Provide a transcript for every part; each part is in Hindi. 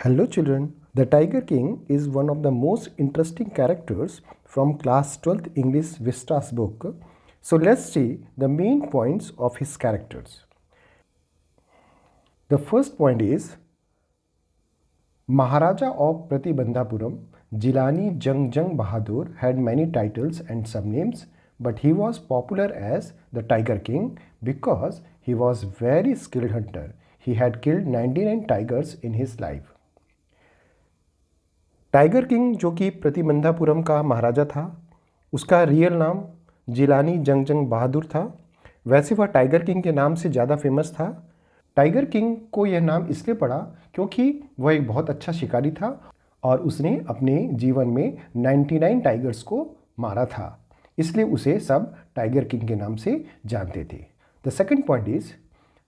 Hello children, the Tiger King is one of the most interesting characters from class 12th English Vistas book. So let's see the main points of his characters. The first point is Maharaja of Pratibandhapuram, Jilani Jung Bahadur had many titles and subnames, but he was popular as the Tiger King because he was very skilled hunter. He had killed 99 tigers in his life. Tiger king जो कि प्रतिबंधापुरम का महाराजा था, उसका रियल नाम जिलानी जंग बहादुर था। वैसे वह टाइगर किंग के नाम से ज़्यादा फेमस था। टाइगर किंग को यह नाम इसलिए पड़ा क्योंकि वह एक बहुत अच्छा शिकारी था और उसने अपने जीवन में 99 टाइगर्स को मारा था, इसलिए उसे सब टाइगर किंग के नाम से जानते थे। The second point is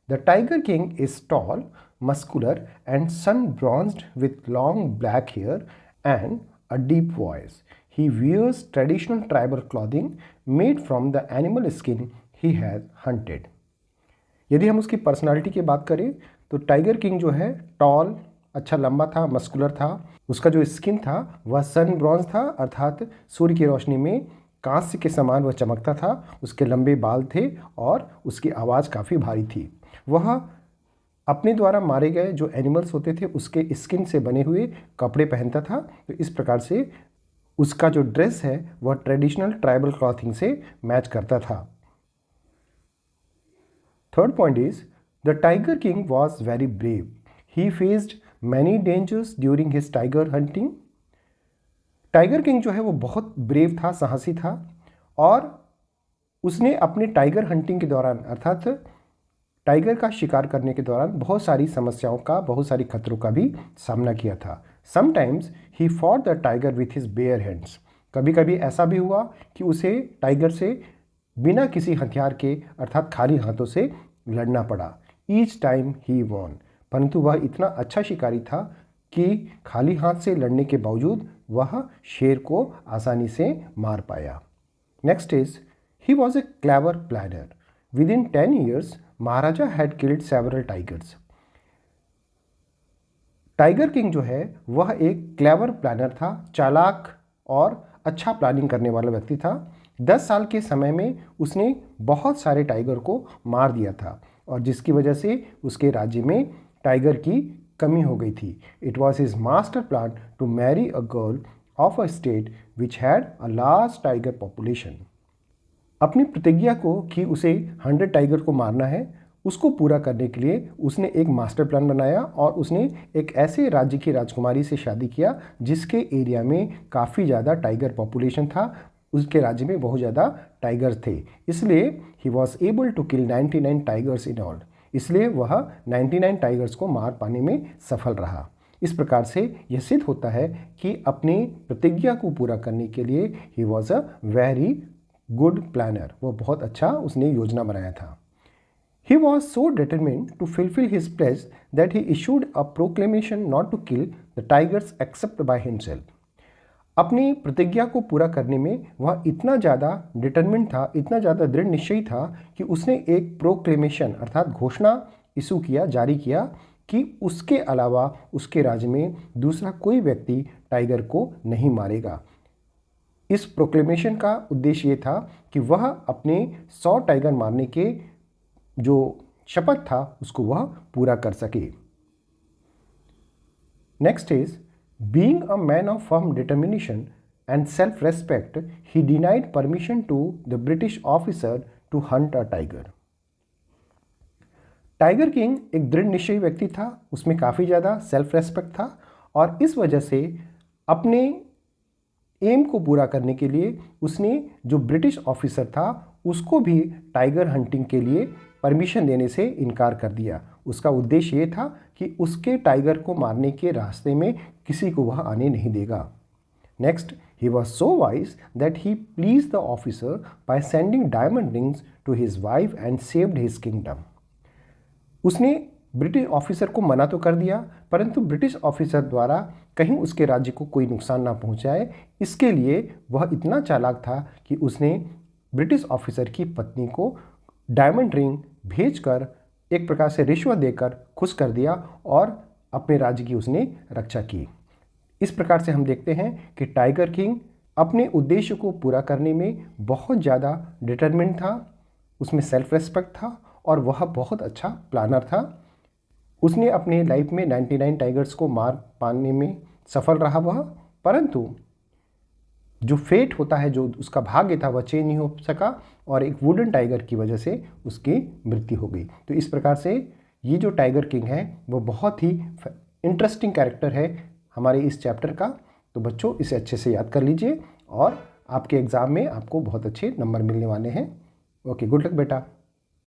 the tiger king is tall, muscular and sun-bronzed with long black hair and a deep voice. He wears traditional tribal clothing made from the animal skin he has hunted. यदि हम उसकी पर्सनालिटी की बात करें तो टाइगर किंग जो है टॉल, अच्छा लंबा था, मस्कुलर था। उसका जो स्किन था वह सन ब्रॉन्ज था, अर्थात सूर्य की रोशनी में कांस्य के समान वह चमकता था। उसके लंबे बाल थे और उसकी आवाज़ काफ़ी भारी थी। वह अपने द्वारा मारे गए जो एनिमल्स होते थे उसके स्किन से बने हुए कपड़े पहनता था। तो इस प्रकार से उसका जो ड्रेस है वह ट्रेडिशनल ट्राइबल क्लॉथिंग से मैच करता था। Third point is the tiger king was very brave. He faced many dangers during his tiger hunting. Tiger king जो है वो बहुत ब्रेव था, साहसी था और उसने अपने टाइगर हंटिंग के दौरान, अर्थात टाइगर का शिकार करने के दौरान बहुत सारी समस्याओं का, बहुत सारी खतरों का भी सामना किया था। Sometimes he fought the tiger with his bare hands. कभी कभी ऐसा भी हुआ कि उसे टाइगर से बिना किसी हथियार के, अर्थात खाली हाथों से लड़ना पड़ा। ईच टाइम ही वॉन, परंतु वह इतना अच्छा शिकारी था कि खाली हाथ से लड़ने के बावजूद वह शेर को आसानी से मार पाया। Next is he was a clever planner. Within 10 years, Maharaja had killed several tigers. Tiger king जो है वह एक क्लेवर प्लानर था, चालाक और अच्छा प्लानिंग करने वाला व्यक्ति था। 10 साल के समय में उसने बहुत सारे टाइगर को मार दिया था और जिसकी वजह से उसके राज्य में टाइगर की कमी हो गई थी। It was his master plan to marry a girl of a state which had a large tiger population. अपनी प्रतिज्ञा को कि उसे 100 टाइगर को मारना है, उसको पूरा करने के लिए उसने एक मास्टर प्लान बनाया और उसने एक ऐसे राज्य की राजकुमारी से शादी किया जिसके एरिया में काफ़ी ज़्यादा टाइगर पॉपुलेशन था। उसके राज्य में बहुत ज़्यादा टाइगर थे, इसलिए he was able to kill 99 tigers in all. इसलिए वह 99 टाइगर्स को मार पाने में सफल रहा। इस प्रकार से यह सिद्ध होता है कि अपनी प्रतिज्ञा को पूरा करने के लिए he was a very good planner. वो बहुत अच्छा उसने योजना बनाया था। He was so determined to fulfill his pledge that he issued a proclamation not to kill the tigers except by himself. अपनी प्रतिज्ञा को पूरा करने में वह इतना ज़्यादा डिटरमिन्ड था, इतना ज़्यादा दृढ़ निश्चयी था कि उसने एक प्रोक्लेमेशन अर्थात घोषणा इशू किया, जारी किया कि उसके अलावा उसके राज्य में दूसरा कोई व्यक्ति टाइगर को नहीं मारेगा। इस प्रोक्लेमेशन का उद्देश्य ये था कि वह अपने 100 टाइगर मारने के जो शपथ था उसको वह पूरा कर सके। Next is being a man of firm determination and self respect, he denied permission to the British officer to hunt a tiger. Tiger king एक दृढ़ निश्चयी व्यक्ति था, उसमें काफ़ी ज़्यादा सेल्फ रेस्पेक्ट था और इस वजह से अपने एम को पूरा करने के लिए उसने जो ब्रिटिश ऑफिसर था उसको भी टाइगर हंटिंग के लिए परमिशन देने से इनकार कर दिया। उसका उद्देश्य ये था कि उसके टाइगर को मारने के रास्ते में किसी को वह आने नहीं देगा। Next, he was so wise that he please the officer by sending diamond rings to his wife and saved his kingdom. उसने ब्रिटिश ऑफिसर को मना तो कर दिया, परंतु ब्रिटिश ऑफिसर द्वारा कहीं उसके राज्य को कोई नुकसान ना पहुंचाए, इसके लिए वह इतना चालाक था कि उसने ब्रिटिश ऑफिसर की पत्नी को डायमंड रिंग भेजकर एक प्रकार से रिश्वत देकर खुश कर दिया और अपने राज्य की उसने रक्षा की। इस प्रकार से हम देखते हैं कि टाइगर किंग अपने उद्देश्य को पूरा करने में बहुत ज़्यादा डिटरमिन्ड था, उसमें सेल्फ रेस्पेक्ट था और वह बहुत अच्छा प्लानर था। उसने अपने लाइफ में 99 टाइगर्स को मार पाने में सफल रहा वह, परंतु जो फेट होता है, जो उसका भाग्य था, वह चेंज नहीं हो सका और एक वुडन टाइगर की वजह से उसकी मृत्यु हो गई। तो इस प्रकार से ये जो टाइगर किंग है वो बहुत ही इंटरेस्टिंग कैरेक्टर है हमारे इस चैप्टर का। तो बच्चों इसे अच्छे से याद कर लीजिए और आपके एग्ज़ाम में आपको बहुत अच्छे नंबर मिलने वाले हैं। ओके, गुड लक बेटा।